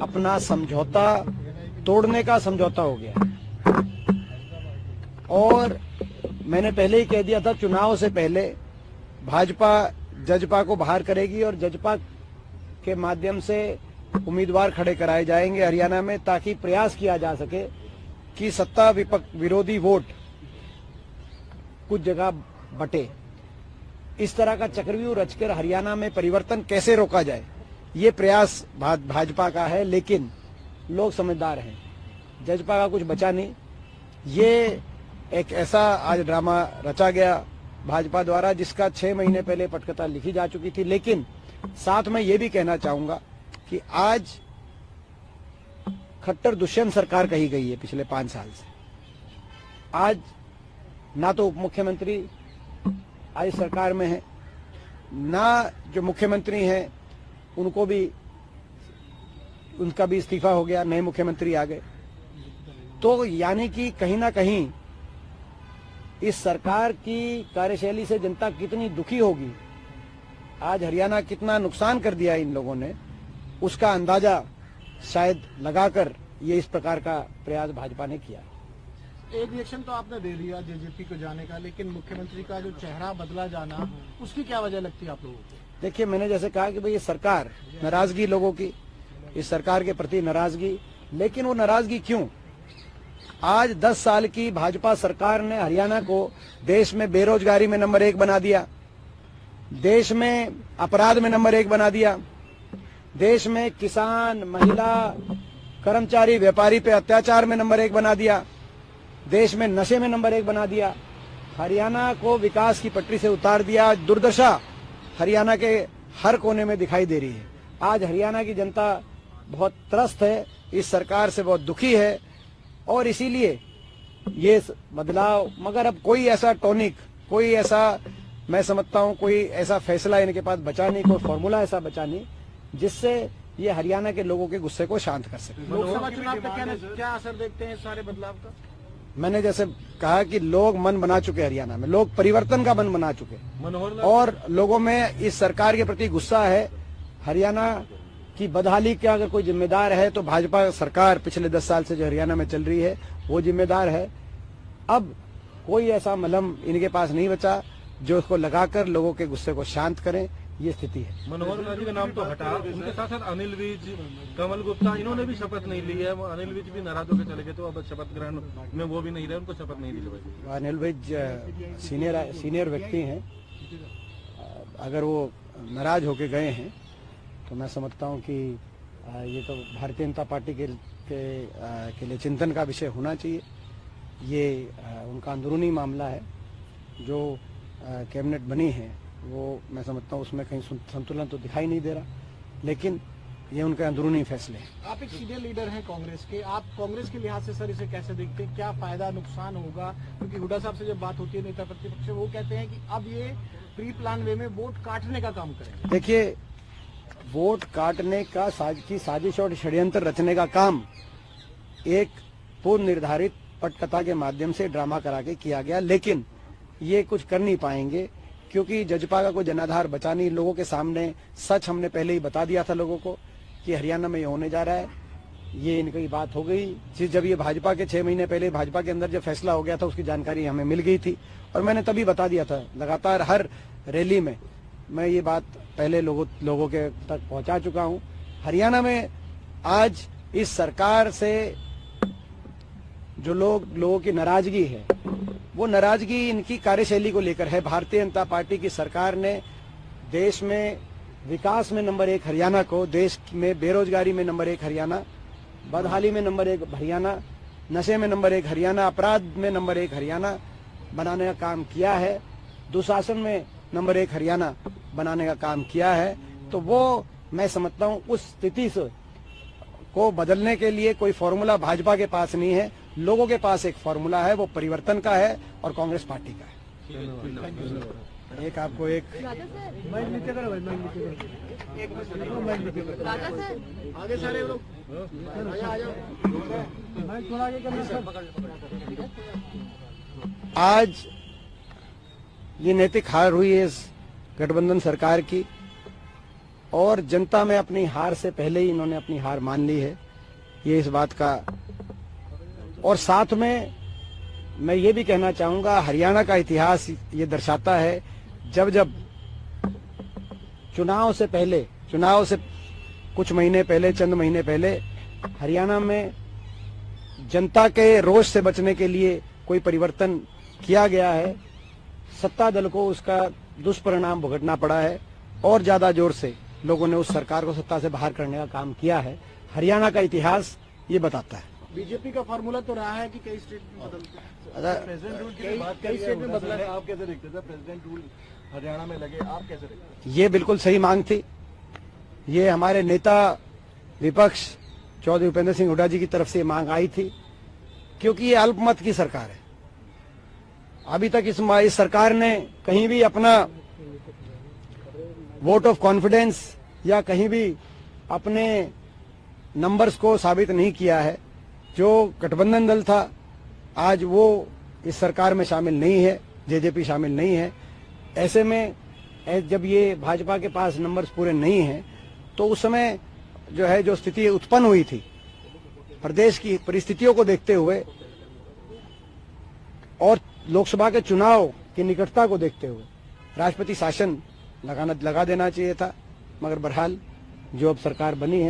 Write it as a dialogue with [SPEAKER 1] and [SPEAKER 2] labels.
[SPEAKER 1] अपना समझौता तोड़ने का समझौता हो गया। और मैंने पहले ही कह दिया था, चुनाव से पहले भाजपा जजपा को बाहर करेगी और जजपा के माध्यम से उम्मीदवार खड़े कराए जाएंगे हरियाणा में, ताकि प्रयास किया जा सके कि सत्ता विरोधी वोट कुछ जगह बटे। इस तरह का चक्रव्यूह रचकर हरियाणा में परिवर्तन कैसे रोका जाए, ये प्रयास भाजपा का है। लेकिन लोग समझदार हैं, जजपा का कुछ बचा नहीं। ये एक ऐसा आज ड्रामा रचा गया भाजपा द्वारा जिसका 6 महीने पहले पटकथा लिखी जा चुकी थी। लेकिन साथ में ये भी कहना चाहूंगा कि आज खट्टर दुष्यंत सरकार कही गई है पिछले 5 साल से। आज ना तो उप मुख्यमंत्री आज सरकार में है, ना जो मुख्यमंत्री हैं उनका भी इस्तीफा हो गया, नए मुख्यमंत्री आ गए। तो यानी कि कहीं ना कहीं इस सरकार की कार्यशैली से जनता कितनी दुखी होगी, आज हरियाणा कितना नुकसान कर दिया इन लोगों ने, उसका अंदाजा शायद लगाकर ये इस प्रकार का प्रयास भाजपा ने किया।
[SPEAKER 2] एक रिएक्शन तो आपने दे दिया जेजेपी को जाने का, लेकिन मुख्यमंत्री का जो चेहरा बदला जाना, उसकी क्या वजह लगती है आप लोगों को?
[SPEAKER 1] देखिए, मैंने जैसे कहा कि भाई ये सरकार नाराजगी, लोगों की इस सरकार के प्रति नाराजगी। लेकिन वो नाराजगी क्यों? आज 10 साल की भाजपा सरकार ने हरियाणा को देश में बेरोजगारी में नंबर 1 बना दिया, देश में अपराध में नंबर 1 बना दिया, देश में किसान, महिला, कर्मचारी, व्यापारी पे अत्याचार में नंबर 1 बना दिया, देश में नशे में नंबर 1 बना दिया, हरियाणा को विकास की पटरी से उतार दिया। दुर्दशा हरियाणा के हर कोने में दिखाई दे रही है। आज हरियाणा की जनता बहुत त्रस्त है, इस सरकार से बहुत दुखी है और इसीलिए ये बदलाव। मगर अब कोई ऐसा टॉनिक, कोई ऐसा, मैं समझता हूं कोई ऐसा फैसला इनके पास बचा नहीं, कोई फॉर्मूला ऐसा बचा नहीं जिससे ये हरियाणा के लोगों के गुस्से को शांत कर सके।
[SPEAKER 2] लोकसभा चुनाव पे क्या असर देखते हैं सारे बदलाव का?
[SPEAKER 1] मैंने जैसे कहा कि लोग मन बना चुके, हरियाणा में लोग परिवर्तन का मन बना चुके और लोगों में इस सरकार के प्रति गुस्सा है। हरियाणा की बदहाली का अगर कोई जिम्मेदार है तो भाजपा सरकार पिछले 10 साल से जो हरियाणा में चल रही है वो जिम्मेदार है। अब कोई ऐसा मलहम इनके पास नहीं बचा जो इसको लगाकर लोगों के गुस्से को शांत करें, ये स्थिति है।
[SPEAKER 3] मनोहर लाल का नाम तो हटा, उनके साथ साथ अनिल विज, कमल गुप्ता, इन्होंने भी शपथ नहीं ली है। अनिल विज भी नाराज होकर चले गए, तो अब शपथ ग्रहण में वो भी नहीं रहे, उनको शपथ नहीं दी।
[SPEAKER 1] अनिल विज सीनियर व्यक्ति हैं, अगर वो नाराज होके गए हैं तो मैं समझता हूं कि ये तो भारतीय जनता पार्टी के लिए चिंतन का विषय होना चाहिए। ये उनका अंदरूनी मामला है। जो कैबिनेट बनी है वो मैं समझता हूँ उसमें कहीं संतुलन तो दिखाई नहीं दे रहा, लेकिन ये उनके अंदरूनी फैसले हैं।
[SPEAKER 2] आप एक सीनियर लीडर हैं कांग्रेस के, आप कांग्रेस के लिहाज से सर इसे कैसे देखते हैं? क्या फायदा नुकसान होगा? क्योंकि हुड्डा साहब से जब बात होती है नेता प्रतिपक्ष, वो कहते हैं कि अब ये प्री प्लान वे में वोट काटने का काम करेंगे।
[SPEAKER 1] देखिए, वोट काटने का साजिश और षड्यंत्र रचने का काम एक पूर्व निर्धारित पटकथा के माध्यम से ड्रामा करा के किया गया, लेकिन ये कुछ कर नहीं पाएंगे क्योंकि जजपा का कोई जनाधार बचा नहीं। लोगों के सामने सच हमने पहले ही बता दिया था लोगों को कि हरियाणा में ये होने जा रहा है। ये इनकी बात हो गई। जब ये भाजपा के 6 महीने पहले भाजपा के अंदर जब फैसला हो गया था उसकी जानकारी हमें मिल गई थी और मैंने तभी बता दिया था। लगातार हर रैली में मैं ये बात पहले लोगों के तक पहुंचा चुका हूं। हरियाणा में आज इस सरकार से जो लोगों की नाराजगी है, वो नाराजगी इनकी कार्यशैली को लेकर है। भारतीय जनता पार्टी की सरकार ने देश में विकास में नंबर 1 हरियाणा को, देश में बेरोजगारी में नंबर 1 हरियाणा, बदहाली में नंबर 1 हरियाणा, नशे में नंबर 1 हरियाणा, अपराध में नंबर 1 हरियाणा बनाने का काम किया है, दुशासन में नंबर 1 हरियाणा बनाने का काम किया है। तो वो मैं समझता हूँ उस स्थिति से को बदलने के लिए कोई फॉर्मूला भाजपा के पास नहीं है। लोगों के पास एक फॉर्मूला है, वो परिवर्तन का है और कांग्रेस पार्टी का है। एक आपको एक
[SPEAKER 2] आगे सारे लोग
[SPEAKER 1] आज ये नैतिक हार हुई है इस गठबंधन सरकार की और जनता में अपनी हार से पहले ही इन्होंने अपनी हार मान ली है, ये इस बात का। और साथ में मैं ये भी कहना चाहूंगा, हरियाणा का इतिहास ये दर्शाता है, जब जब चुनाव से कुछ महीने पहले, चंद महीने पहले हरियाणा में जनता के रोष से बचने के लिए कोई परिवर्तन किया गया है, सत्ता दल को उसका दुष्परिणाम भुगतना पड़ा है और ज्यादा जोर से लोगों ने उस सरकार को सत्ता से बाहर करने का काम किया है। हरियाणा का इतिहास ये बताता है।
[SPEAKER 2] बीजेपी का फॉर्मूला तो रहा है कि कई स्टेट में
[SPEAKER 4] प्रेसिडेंट रूल की बात
[SPEAKER 2] कई स्टेट में बदला है।
[SPEAKER 4] आप कैसे देखते थे प्रेसिडेंट रूल हरियाणा में लगे, आप कैसे देखते थे?
[SPEAKER 1] ये बिल्कुल सही मांग थी। ये हमारे नेता विपक्ष चौधरी भूपेंद्र सिंह हुड्डा जी की तरफ से ये मांग आई थी, क्योंकि ये अल्पमत की सरकार है। अभी तक इस सरकार ने कहीं भी अपना वोट ऑफ कॉन्फिडेंस या कहीं भी अपने नंबर्स को साबित नहीं किया है। जो गठबंधन दल था आज वो इस सरकार में शामिल नहीं है, जेजेपी शामिल नहीं है। ऐसे में जब ये भाजपा के पास नंबर्स पूरे नहीं हैं, तो उस समय जो है जो स्थिति उत्पन्न हुई थी, प्रदेश की परिस्थितियों को देखते हुए और लोकसभा के चुनाव की निकटता को देखते हुए राष्ट्रपति शासन लगा देना चाहिए था, मगर बहरहाल जो अब सरकार बनी है